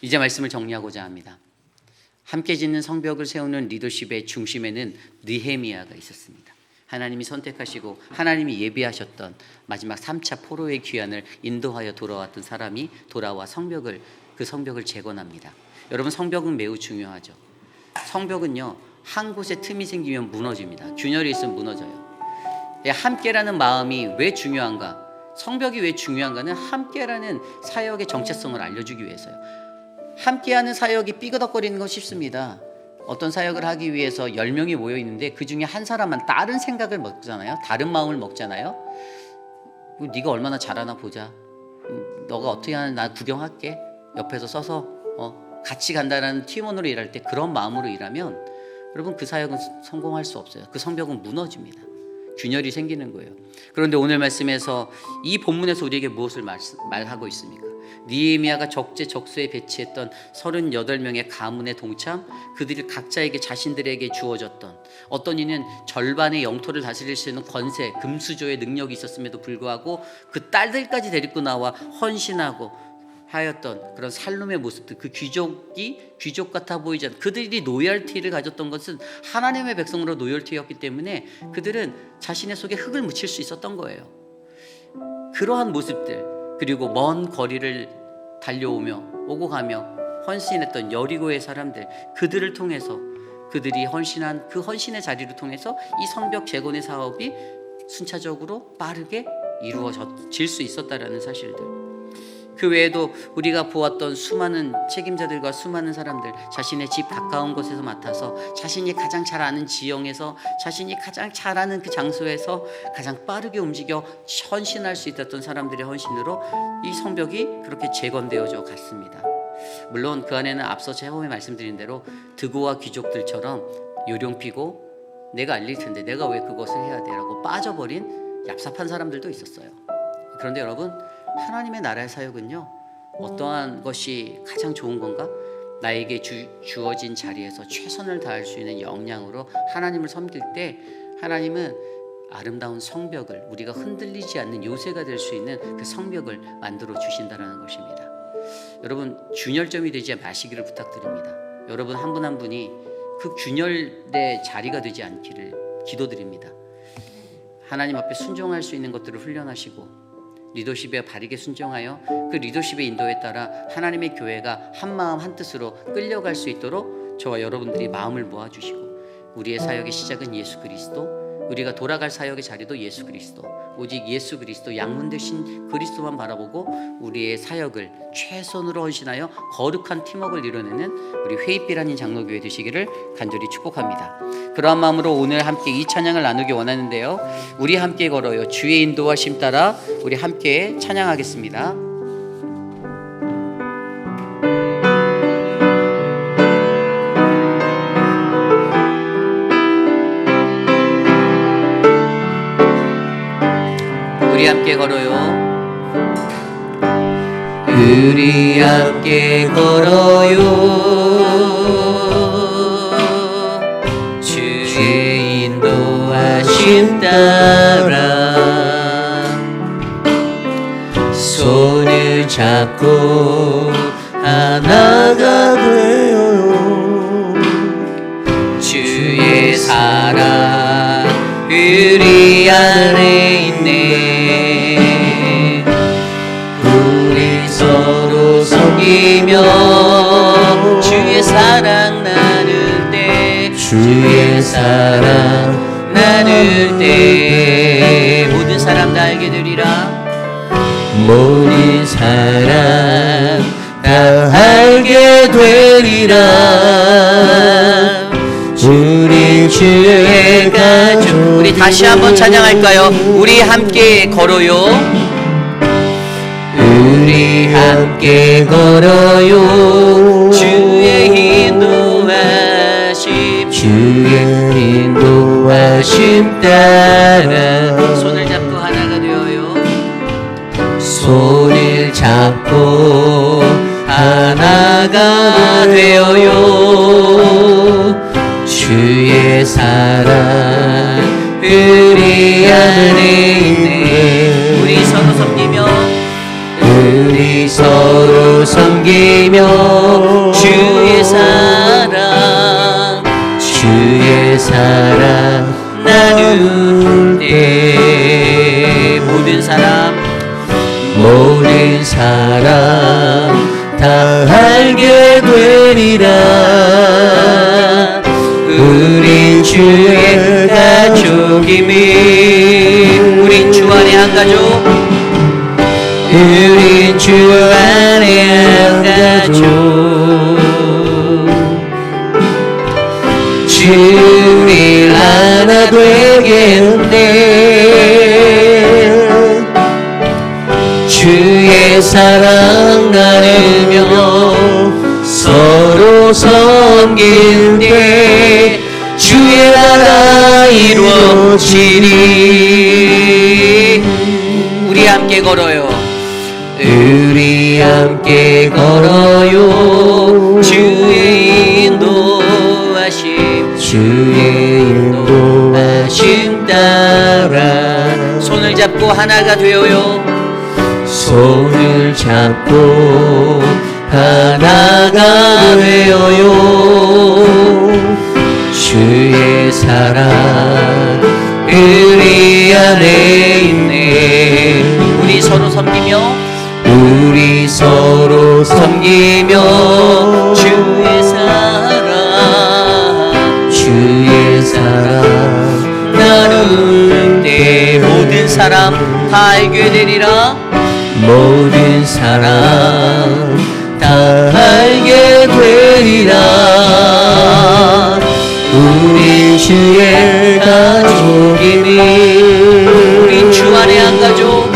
이제 말씀을 정리하고자 합니다. 함께 짓는 성벽을 세우는 리더십의 중심에는 느헤미야가 있었습니다. 하나님이 선택하시고 하나님이 예비하셨던 마지막 3차 포로의 귀환을 인도하여 돌아왔던 사람이 돌아와 그 성벽을 재건합니다. 여러분, 성벽은 매우 중요하죠. 성벽은요, 한 곳에 틈이 생기면 무너집니다. 균열이 있으면 무너져요. 함께라는 마음이 왜 중요한가? 성벽이 왜 중요한가는 함께라는 사역의 정체성을 알려주기 위해서요. 함께하는 사역이 삐그덕거리는 거 쉽습니다. 어떤 사역을 하기 위해서 10명이 모여 있는데 그 중에 한 사람만 다른 생각을 먹잖아요. 다른 마음을 먹잖아요. 네가 얼마나 잘하나 보자. 너가 어떻게 하나 나 구경할게. 옆에서 서서 같이 간다라는 팀원으로 일할 때 그런 마음으로 일하면 여러분 그 사역은 성공할 수 없어요. 그 성벽은 무너집니다. 균열이 생기는 거예요. 그런데 오늘 말씀에서 이 본문에서 우리에게 무엇을 말하고 있습니까? 느헤미야가 적재적소에 배치했던 38명의 가문의 동참, 그들이 각자에게 자신들에게 주어졌던, 어떤 이는 절반의 영토를 다스릴 수 있는 권세, 금수저의 능력이 있었음에도 불구하고 그 딸들까지 데리고 나와 헌신하고 하였던 그런 살림의 모습들, 그 귀족 같아 보이지 않는 그들이 로열티를 가졌던 것은 하나님의 백성으로 로열티였기 때문에 그들은 자신의 속에 흙을 묻힐 수 있었던 거예요. 그러한 모습들, 그리고 먼 거리를 달려오며 오고 가며 헌신했던 여리고의 사람들, 그들을 통해서 그들이 헌신한 그 헌신의 자리를 통해서 이 성벽 재건의 사업이 순차적으로 빠르게 이루어질 수 있었다라는 사실들, 그 외에도 우리가 보았던 수많은 책임자들과 수많은 사람들, 자신의 집 가까운 곳에서 맡아서 자신이 가장 잘 아는 지형에서, 자신이 가장 잘 아는 그 장소에서 가장 빠르게 움직여 헌신할 수 있었던 사람들의 헌신으로 이 성벽이 그렇게 재건되어져 갔습니다. 물론 그 안에는 앞서 처음에 말씀드린 대로 드고와 귀족들처럼 요령피고 내가 알릴 텐데 내가 왜 그것을 해야 돼 라고 빠져버린 얍삽한 사람들도 있었어요. 그런데 여러분, 하나님의 나라의 사역은요, 어떠한 것이 가장 좋은 건가? 나에게 주어진 자리에서 최선을 다할 수 있는 역량으로 하나님을 섬길 때 하나님은 아름다운 성벽을, 우리가 흔들리지 않는 요새가 될 수 있는 그 성벽을 만들어 주신다는 것입니다. 여러분, 균열점이 되지 마시기를 부탁드립니다. 여러분 한 분 한 분이 그 균열의 자리가 되지 않기를 기도드립니다. 하나님 앞에 순종할 수 있는 것들을 훈련하시고 리더십에 바르게 순종하여 그 리더십의 인도에 따라 하나님의 교회가 한 마음 한 뜻으로 끌려갈 수 있도록 저와 여러분들이 마음을 모아주시고, 우리의 사역의 시작은 예수 그리스도, 우리가 돌아갈 사역의 자리도 예수 그리스도, 오직 예수 그리스도 양문 되신 그리스도만 바라보고 우리의 사역을 최선으로 헌신하여 거룩한 팀워크를 이뤄내는 우리 회입비라는 장로교회 되시기를 간절히 축복합니다. 그러한 마음으로 오늘 함께 이 찬양을 나누기 원하는데요, 우리 함께 걸어요. 주의 인도하심 따라 우리 함께 찬양하겠습니다. 우리 함께 걸어요. 우리 함께 걸어요. 주의 인도하심 따라 손을 잡고 하나가 되어요. 주의 사랑 우리 안에 있네. 우리 서로 섬기며 주의 사랑 나눌 때, 주의 사랑 나눌 때 모든 사람 다 알게 되리라. 모든 사람 다 알게 되리라. 우리 주의 가족. 우리 다시 한번 찬양할까요? 우리 함께 걸어요. 우리 함께 걸어요. 주의 인도하심, 주의 인도하심 따라 손을 잡고 하나가 되어요. 손을 잡고 하나가 되어요. 주의 사랑 우리 안에 있네. 우리 서로 섬기며, 우리 서로 섬기며 주의 사랑, 주의 사랑 나눌 때 모든 사람, 모든 사람 다 알게 되리라. 우린 주의 가족이미. 우린 주 안에 한 가족. 우린 주 안에 한 가족. 주를 하나 되겠네. 주의 사랑 나누며 서로 섬길 때 주의 나라 이루어지리. 우리 함께 걸어요. 우리 함께 걸어요. 주의 인도하심, 주의 인도하심 따라 손을 잡고 하나가 되어요. 손을 잡고 하나가 되어요. 주의 사랑 우리 안에 있네. 우리 서로 섬기며, 우리 서로 섬기며 주의 사랑, 주의 사랑 나눌 때 모든 사람 다 알게 되리라. 모든 사람 다 알게 되리라. 우리 주의 가족이니. 우린 주 안에 한 가족.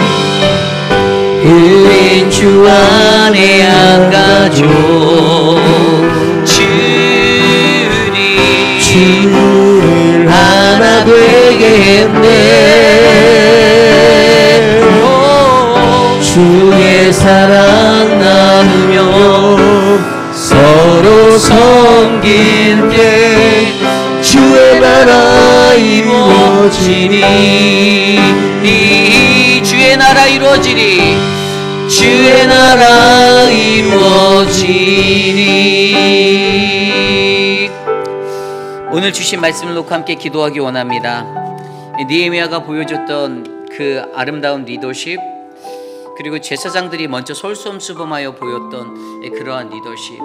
우린 주 안에 한 가족. 주를 하나 되게 했네. 주의 사랑 나누며 서로 섬길 때 주의 나라 이루어지리. 주의 나라 이루어지리. 주의 나라 이루어지리. 오늘 주신 말씀을 놓고 함께 기도하기 원합니다. 느헤미야가 보여줬던 그 아름다운 리더십, 그리고 제사장들이 먼저 솔선수범하여 보였던 그러한 리더십,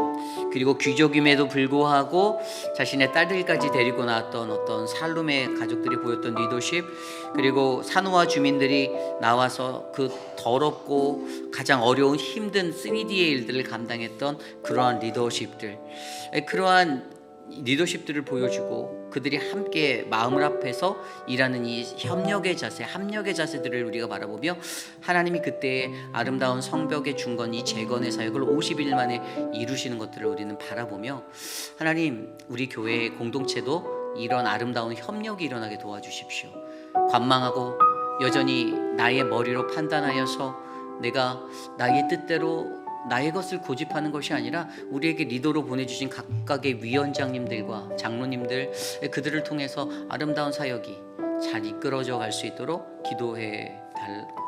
그리고 귀족임에도 불구하고 자신의 딸들까지 데리고 나왔던 어떤 살룸의 가족들이 보였던 리더십, 그리고 산후와 주민들이 나와서 그 더럽고 가장 어려운 힘든 3D의 일들을 감당했던 그러한 리더십들, 그러한 리더십들을 보여주고 그들이 함께 마음을 합해서 일하는 이 협력의 자세, 합력의 자세들을 우리가 바라보며 하나님이 그때 아름다운 성벽의 중건, 이 재건의 사역을 50일 만에 이루시는 것들을 우리는 바라보며, 하나님 우리 교회의 공동체도 이런 아름다운 협력이 일어나게 도와주십시오. 관망하고 여전히 나의 머리로 판단하여서 내가 나의 뜻대로 나의 것을 고집하는 것이 아니라 우리에게 리더로 보내주신 각각의 위원장님들과 장로님들, 그들을 통해서 아름다운 사역이 잘 이끌어져 갈 수 있도록 기도해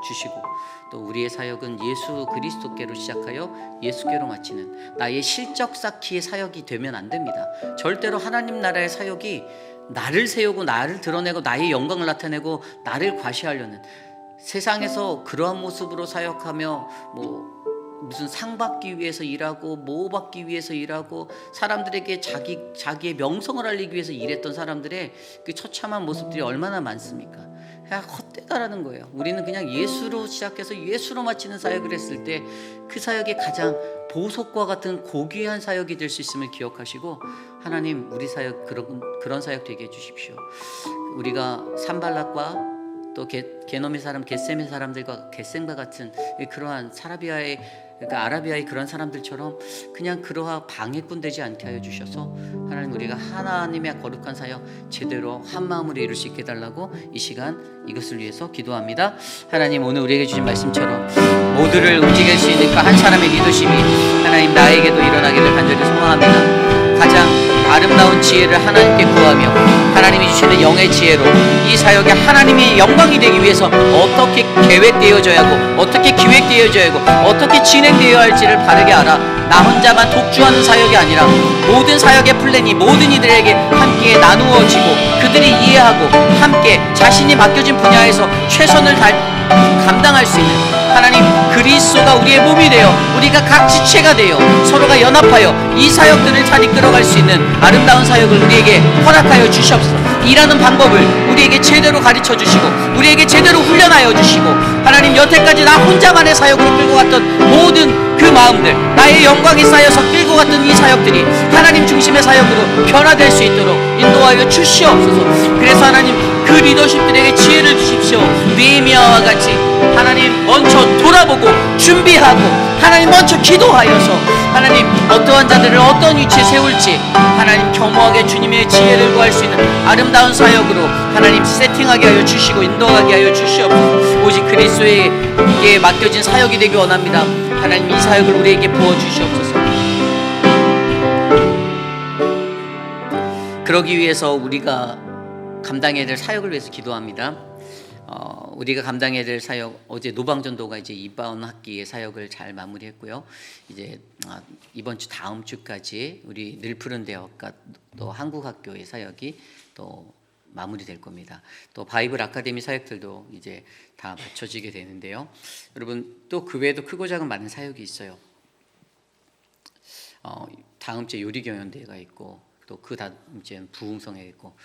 주시고, 또 우리의 사역은 예수 그리스도께로 시작하여 예수께로 마치는 나의 실적 쌓기의 사역이 되면 안 됩니다. 절대로 하나님 나라의 사역이 나를 세우고 나를 드러내고 나의 영광을 나타내고 나를 과시하려는, 세상에서 그러한 모습으로 사역하며 무슨 상 받기 위해서 일하고 뭐 받기 위해서 일하고 사람들에게 자기의 명성을 알리기 위해서 일했던 사람들의 그 처참한 모습들이 얼마나 많습니까? 그냥 헛되다라는 거예요. 우리는 그냥 예수로 시작해서 예수로 마치는 사역을 했을 때 그 사역이 가장 보석과 같은 고귀한 사역이 될 수 있음을 기억하시고, 하나님 우리 사역 그런 사역 되게 해주십시오. 우리가 산발락과 또 게노미 사람, 겟셈의 사람들과 겟셈과 같은 그러한 아라비아의 그런 사람들처럼 그냥 그러한 방해꾼 되지 않게 하여 주셔서, 하나님 우리가 하나님의 거룩한 사역 제대로 한 마음으로 이룰 수 있게 해달라고 이 시간 이것을 위해서 기도합니다. 하나님 오늘 우리에게 주신 말씀처럼 모두를 움직일 수 있는 그 한 사람의 리더십이 하나님 나에게도 일어나기를 간절히 소망합니다. 가장 아름다운 지혜를 하나님께 구하며 하나님이 주시는 영의 지혜로 이 사역에 하나님이 영광이 되기 위해서 어떻게 계획되어져야 하고 어떻게 기획되어져야 하고 어떻게 진행되어야 할지를 바르게 알아 나 혼자만 독주하는 사역이 아니라 모든 사역의 플랜이 모든 이들에게 함께 나누어지고 그들이 이해하고 함께 자신이 맡겨진 분야에서 최선을 감당할 수 있는, 하나님 그리스도가 우리의 몸이 되어 우리가 각 지체가 되어 서로가 연합하여 이 사역들을 잘 이끌어갈 수 있는 아름다운 사역을 우리에게 허락하여 주시옵소서. 일하는 방법을 우리에게 제대로 가르쳐 주시고 우리에게 제대로 훈련하여 주시고, 하나님 여태까지 나 혼자만의 사역으로 끌고 갔던 모든 그 마음들, 나의 영광이 쌓여서 끌고 갔던 이 사역들이 하나님 중심의 사역으로 변화될 수 있도록 인도하여 주시옵소서. 그래서 하나님 그 리더십들에게 지혜를 주십시오. 느헤미야와 같이 하나님 먼저 돌아보고 준비하고 하나님 먼저 기도하여서 하나님 어떠한 자들을 어떤 위치에 세울지 하나님 겸허하게 주님의 지혜를 구할 수 있는 아름다운 사역으로 하나님 세팅하게 하여 주시고 인도하게 하여 주시옵소서. 오직 그리스도에게 맡겨진 사역이 되기 원합니다. 하나님 이 사역을 우리에게 부어주시옵소서. 그러기 위해서 우리가 감당해야 될 사역을 위해서 기도합니다. 우리가 감당해야 될 사역, 어제 노방전도가 이제 이번 학기의 사역을 잘 마무리했고요. 이제 이번 주 다음 주까지 우리 늘푸른 대학과 또 한국학교의 사역이 또 마무리될 겁니다. 또 바이블 아카데미 사역들도 이제 다 맞춰지게 되는데요. 여러분 또 그 외에도 크고 작은 많은 사역이 있어요. 다음 주에 요리경연대회가 있고 또 그 다음 주에는 부흥성회 있고,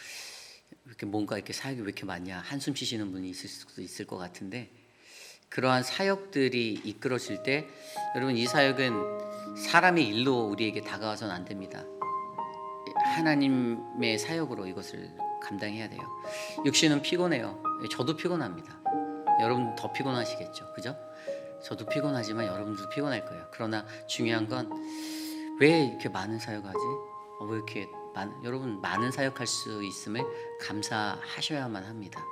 이렇게 뭔가 이렇게 사역이 왜 이렇게 많냐 한숨 쉬시는 분이 있을 수도 있을 것 같은데, 그러한 사역들이 이끌어질 때 여러분 이 사역은 사람의 일로 우리에게 다가와서는 안 됩니다. 하나님의 사역으로 이것을 감당해야 돼요. 육신은 피곤해요. 저도 피곤합니다. 여러분 더 피곤하시겠죠, 그죠? 저도 피곤하지만 여러분들도 피곤할 거예요. 그러나 중요한 건 왜 이렇게 많은 사역하지? 왜 이렇게 여러분 많은 사역할 수 있음을 감사하셔야만 합니다.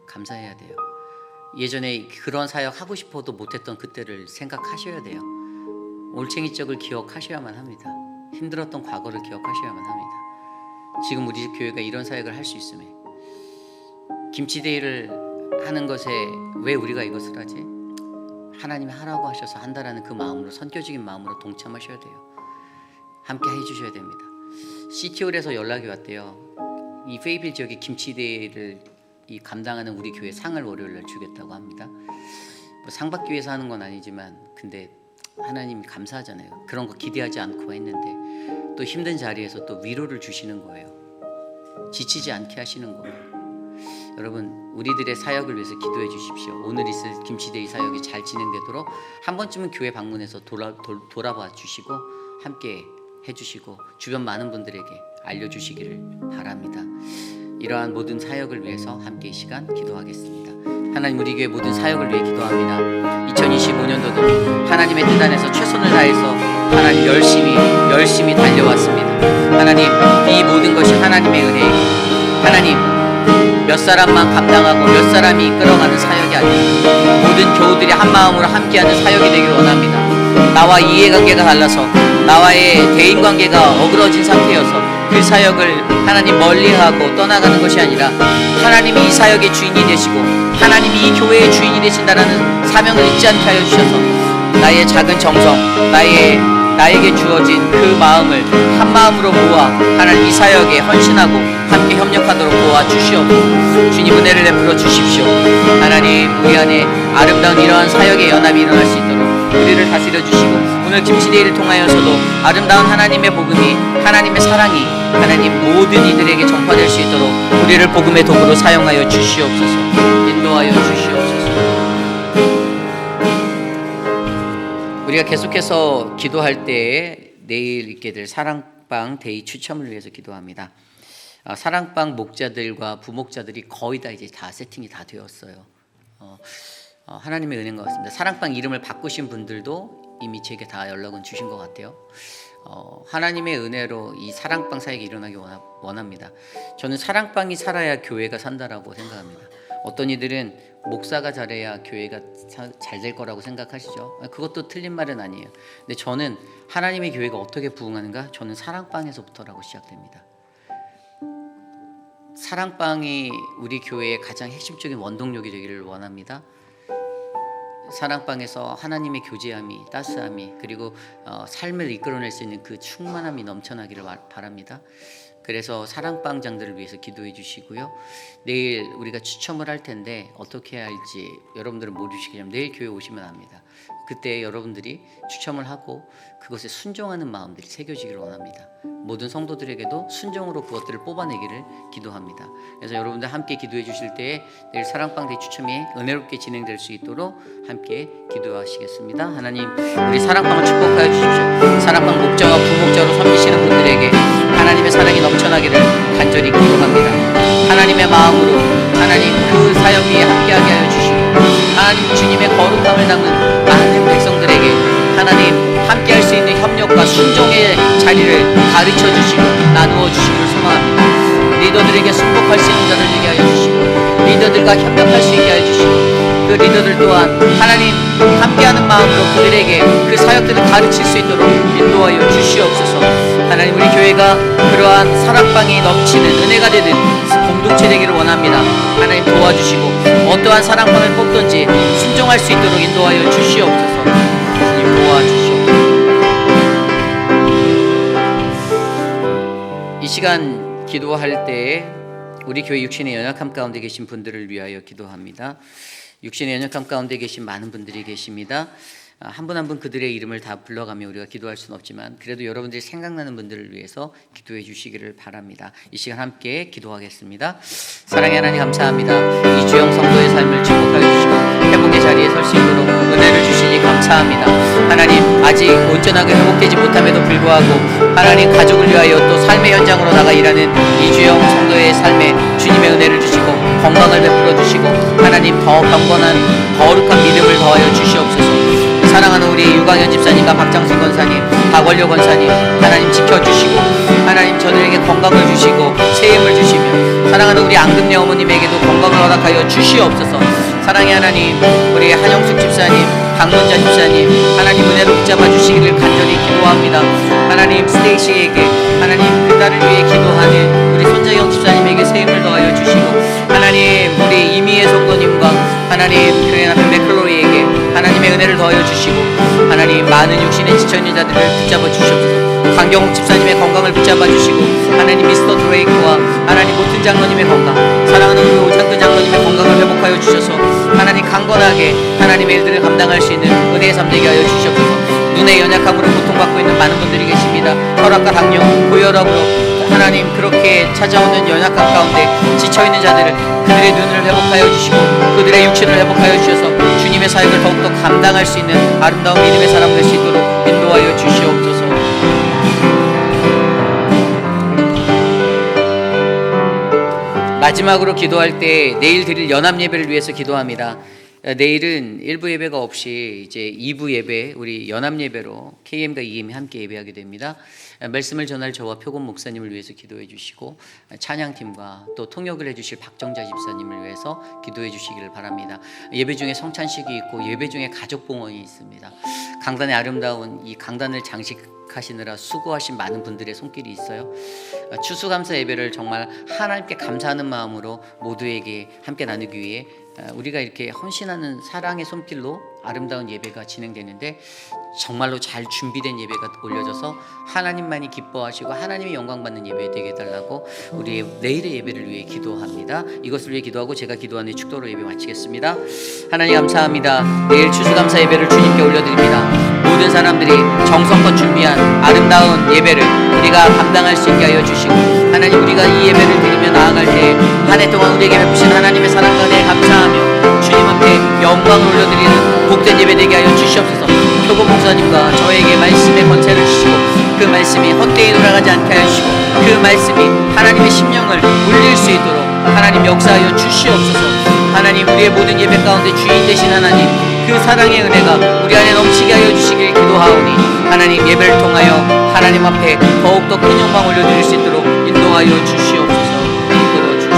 감사해야 돼요. 예전에 그런 사역 하고 싶어도 못했던 그때를 생각하셔야 돼요. 올챙이 적을 기억하셔야만 합니다. 힘들었던 과거를 기억하셔야만 합니다. 지금 우리 교회가 이런 사역을 할 수 있음에, 김치데이를 하는 것에 왜 우리가 이것을 하지? 하나님이 하라고 하셔서 한다라는 그 마음으로, 선교적인 마음으로 동참하셔야 돼요. 함께 해주셔야 됩니다. 시티홀에서 연락이 왔대요. 이 페이빌 지역의 김치데이를 감당하는 우리 교회 상을 월요일날 주겠다고 합니다. 상 받기 위해서 하는 건 아니지만 근데 하나님이 감사하잖아요. 그런 거 기대하지 않고 했는데 또 힘든 자리에서 또 위로를 주시는 거예요. 지치지 않게 하시는 거예요. 여러분, 우리들의 사역을 위해서 기도해 주십시오. 오늘 있을 김치데이 사역이 잘 진행되도록 한 번쯤은 교회 방문해서 돌아봐 주시고 함께 해주시고 주변 많은 분들에게 알려주시기를 바랍니다. 이러한 모든 사역을 위해서 함께 이 시간 기도하겠습니다. 하나님, 우리 교회 모든 사역을 위해 기도합니다. 2025년도도 하나님의 뜻 안에서 최선을 다해서 하나님 열심히 달려왔습니다. 하나님, 이 모든 것이 하나님의 은혜이고 하나님 몇 사람만 감당하고 몇 사람이 이끌어가는 사역이 아니라 모든 교우들이 한 마음으로 함께하는 사역이 되기를 원합니다. 나와 이해관계가 달라서 나와의 대인관계가 어그러진 상태여서 그 사역을 하나님 멀리하고 떠나가는 것이 아니라 하나님이 이 사역의 주인이 되시고 하나님이 이 교회의 주인이 되신다라는 사명을 잊지 않게 하여 주셔서 나의 작은 정성, 나에게 주어진 그 마음을 한 마음으로 모아 하나님 이 사역에 헌신하고 함께 협력하도록 도와주시옵소서. 주님, 은혜를 베풀어 주십시오. 하나님, 우리 안에 아름다운 이러한 사역의 연합이 일어날 수 있도록 우리를 다스려 주시고 오늘 김치데이를 통하여서도 아름다운 하나님의 복음이, 하나님의 사랑이 하나님 모든 이들에게 전파될 수 있도록 우리를 복음의 도구로 사용하여 주시옵소서. 인도하여 주시옵소서. 우리가 계속해서 기도할 때에 내일 있게 될 사랑방 데이 추첨을 위해서 기도합니다. 사랑방 목자들과 부목자들이 거의 다 이제 다 세팅이 다 되었어요. 하나님의 은혜인 것 같습니다. 사랑방 이름을 바꾸신 분들도 이미 제게 다 연락은 주신 것 같아요. 하나님의 은혜로 이 사랑방 사역이 일어나기 원합니다. 저는 사랑방이 살아야 교회가 산다라고 생각합니다. 어떤 이들은 목사가 잘해야 교회가 잘 될 거라고 생각하시죠. 그것도 틀린 말은 아니에요. 근데 저는 하나님의 교회가 어떻게 부흥하는가? 저는 사랑방에서부터라고 시작됩니다. 사랑방이 우리 교회의 가장 핵심적인 원동력이 되기를 원합니다. 사랑방에서 하나님의 교제함이, 따스함이, 그리고 삶을 이끌어낼 수 있는 그 충만함이 넘쳐나기를 바랍니다. 그래서 사랑방장들을 위해서 기도해 주시고요. 내일 우리가 추첨을 할 텐데 어떻게 해야 할지 여러분들은 모르시겠지만 내일 교회 오시면 합니다. 그때 여러분들이 추첨을 하고 그것에 순종하는 마음들이 새겨지기를 원합니다. 모든 성도들에게도 순종으로 그것들을 뽑아내기를 기도합니다. 그래서 여러분들 함께 기도해 주실 때에 내일 사랑방 대회 추첨이 은혜롭게 진행될 수 있도록 함께 기도하시겠습니다. 하나님, 우리 사랑방을 축복하여 주십시오. 사랑방 목자와 부목자로 섬기시는 분들에게 하나님의 사랑이 넘쳐나기를 간절히 기도합니다. 하나님의 마음으로 하나님 그 사역 위에 함께하게 하여 주시고 하나님 주님의 거룩함을 담은 많은 백성들에게 하나님 함께할 수 있는 협력과 순종의 자리를 가르쳐 주시고 나누어 주시기를 소망합니다. 리더들에게 순복할 수 있는 자를 되게 하여 주시고 리더들과 협력할 수 있게 하여 주시고 그 리더들 또한 하나님 함께하는 마음으로 그들에게 그 사역들을 가르칠 수 있도록 인도하여 주시옵소서. 하나님, 우리 교회가 그러한 사랑방이 넘치는 은혜가 되는 공동체 되기를 원합니다. 하나님 도와주시고 어떠한 사랑방을 뽑든지 순종할 수 있도록 인도하여 주시옵소서. 주님 도와주시옵소서. 이 시간 기도할 때에 우리 교회 육신의 연약함 가운데 계신 분들을 위하여 기도합니다. 육신의 연약함 가운데 계신 많은 분들이 계십니다. 한 분 한 분 그들의 이름을 다 불러가며 우리가 기도할 수는 없지만 그래도 여러분들이 생각나는 분들을 위해서 기도해 주시기를 바랍니다. 이 시간 함께 기도하겠습니다. 사랑의 하나님 감사합니다. 이주영 성도의 삶을 축복하여 주시고 회복의 자리에 설 수 있도록 은혜를 주시니 감사합니다. 하나님, 아직 온전하게 회복되지 못함에도 불구하고 하나님 가족을 위하여 또 삶의 현장으로 나가 일하는 이주영 성도의 삶에 주님의 은혜를 주시고 건강을 베풀어 주시고 하나님 더 경건한 거룩한 믿음을 더하여 주시옵소서. 사랑하는 우리 유광현 집사님과 박장순 권사님, 박원료 권사님 하나님 지켜주시고 하나님 저들에게 건강을 주시고 세임을 주시며 사랑하는 우리 앙금네 어머님에게도 건강을 허락하여 주시옵소서. 사랑의 하나님, 우리 한영숙 집사님, 강론자 집사님 하나님 은혜로 붙잡아 주시기를 간절히 기도합니다. 하나님 스테이시에게 하나님 그 딸을 위해 기도하는 우리 손자영 집사님에게 세임을 더하여 주시고 하나님 우리 이미혜 성도님과 하나님 교회 남편 맥클로이에게 하나님의 은혜를 더하여 주시고 하나님 많은 육신에 지쳐있는 자들을 붙잡아 주시옵소서. 강경욱 집사님의 건강을 붙잡아 주시고 하나님 미스터 드레이크와 하나님 모튼 장로님의 건강, 사랑하는 우리 오창근 장로님의 건강을 회복하여 주셔서 하나님 강건하게 하나님의 일들을 감당할 수 있는 은혜의 삶 되게 하여 주시옵소서. 눈의 연약함으로 고통받고 있는 많은 분들이 계십니다. 혈압과 당뇨, 고혈압으로 하나님 그렇게 찾아오는 연약함 가운데 지쳐있는 자들을 그들의 눈을 회복하여 주시고 그들의 육신을 회복하여 주셔서 주님의 사역을 더욱더 감당할 수 있는 아름다운 믿음의 사람 될 수 있도록 인도하여 주시옵소서. 마지막으로 기도할 때 내일 드릴 연합 예배를 위해서 기도합니다. 내일은 1부 예배가 없이 이제 2부 예배, 우리 연합 예배로 KM과 EM이 함께 예배하게 됩니다. 말씀을 전할 저와 표곤 목사님을 위해서 기도해 주시고 찬양팀과 또 통역을 해 주실 박정자 집사님을 위해서 기도해 주시기를 바랍니다. 예배 중에 성찬식이 있고 예배 중에 가족 봉헌이 있습니다. 강단의 아름다운 이 강단을 장식하시느라 수고하신 많은 분들의 손길이 있어요. 추수감사 예배를 정말 하나님께 감사하는 마음으로 모두에게 함께 나누기 위해 우리가 이렇게 헌신하는 사랑의 손길로 아름다운 예배가 진행되는데 정말로 잘 준비된 예배가 올려져서 하나님만이 기뻐하시고 하나님이 영광받는 예배 되게 해달라고 우리의 내일의 예배를 위해 기도합니다. 이것을 위해 기도하고 제가 기도한 뒤 축도로 예배 마치겠습니다. 하나님 감사합니다. 내일 추수감사 예배를 주님께 올려드립니다. 모든 사람들이 정성껏 준비한 아름다운 예배를 우리가 감당할 수 있게 하여 주시고 하나님 우리가 이 예배를 드리며 나아갈 때 한 해 동안 우리에게 베푸신 하나님의 사랑과 은혜에 감사하며 주님 앞에 영광을 올려드리는 복된 예배 되게 하여 주시옵소서. 표곤 목사님과 저에게 말씀의 권세를 주시고 그 말씀이 헛되이 돌아가지 않게 하여 주시고 그 말씀이 하나님의 심령을 울릴 수 있도록 하나님 역사하여 주시옵소서. 하나님 우리의 모든 예배 가운데 주인 되신 하나님 그 사랑의 은혜가 우리 안에 넘치게 하여 주시길 기도하오니 하나님 예배를 통하여 하나님 앞에 더욱더 큰 영광 올려드릴 수 있도록 인도하여 주시옵소서. 이끌어 주시옵소서.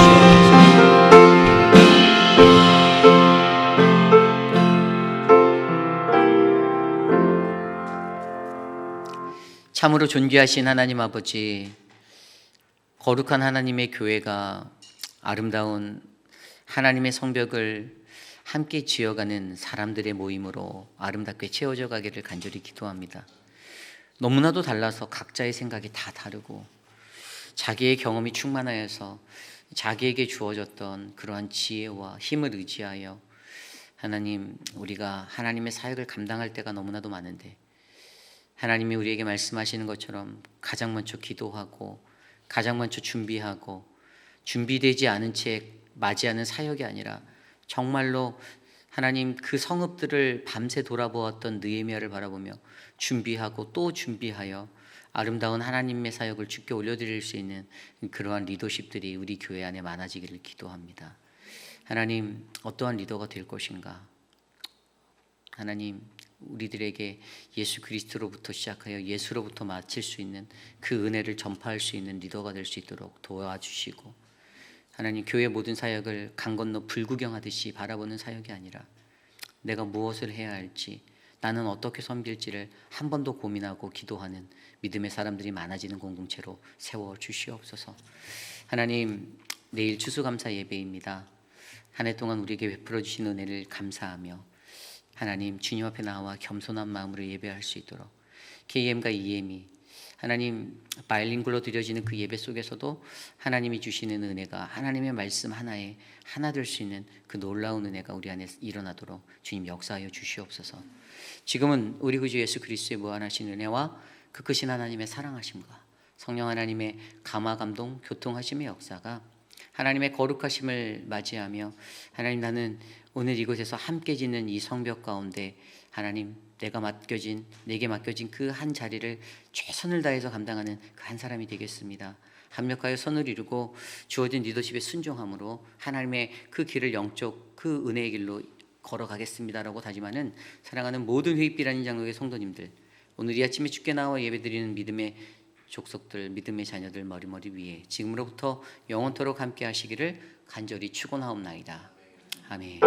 참으로 존귀하신 하나님 아버지, 거룩한 하나님의 교회가 아름다운 하나님의 성벽을 함께 지어가는 사람들의 모임으로 아름답게 채워져 가기를 간절히 기도합니다. 너무나도 달라서 각자의 생각이 다 다르고 자기의 경험이 충만하여서 자기에게 주어졌던 그러한 지혜와 힘을 의지하여 하나님 우리가 하나님의 사역을 감당할 때가 너무나도 많은데 하나님이 우리에게 말씀하시는 것처럼 가장 먼저 기도하고 가장 먼저 준비하고 준비되지 않은 채 맞이하는 사역이 아니라 정말로 하나님 그 성읍들을 밤새 돌아보았던 느헤미야를 바라보며 준비하고 또 준비하여 아름다운 하나님의 사역을 주께 올려드릴 수 있는 그러한 리더십들이 우리 교회 안에 많아지기를 기도합니다. 하나님 어떠한 리더가 될 것인가? 하나님 우리들에게 예수 그리스도로부터 시작하여 예수로부터 마칠 수 있는 그 은혜를 전파할 수 있는 리더가 될 수 있도록 도와주시고 하나님 교회 모든 사역을 강 건너 불구경하듯이 바라보는 사역이 아니라 내가 무엇을 해야 할지 나는 어떻게 섬길지를 한 번 더 고민하고 기도하는 믿음의 사람들이 많아지는 공동체로 세워주시옵소서. 하나님 내일 추수감사 예배입니다. 한 해 동안 우리에게 베풀어 주신 은혜를 감사하며 하나님 주님 앞에 나와 겸손한 마음으로 예배할 수 있도록 KM과 EM이 하나님 바일링구로 드려지는 그 예배 속에서도 하나님이 주시는 은혜가 하나님의 말씀 하나에 하나 될 수 있는 그 놀라운 은혜가 우리 안에 일어나도록 주님 역사하여 주시옵소서. 지금은 우리 구주 예수 그리스도의 무한하신 은혜와 그 크신 하나님의 사랑하심과 성령 하나님의 감화 감동 교통하심의 역사가 하나님의 거룩하심을 맞이하며 하나님 나는 오늘 이곳에서 함께 짓는 이 성벽 가운데 하나님 내게 맡겨진 그 한 자리를 최선을 다해서 감당하는 그 한 사람이 되겠습니다. 합력하여 선을 이루고 주어진 리더십의 순종함으로 하나님의 그 길을 영적 그 은혜의 길로 걸어가겠습니다라고 다짐하는 사랑하는 모든 회입비라는 장로의 성도님들, 오늘 이 아침에 주께 나와 예배드리는 믿음의 족속들, 믿음의 자녀들 머리머리 위에 지금으로부터 영원토록 함께 하시기를 간절히 축원하옵나이다. 아멘.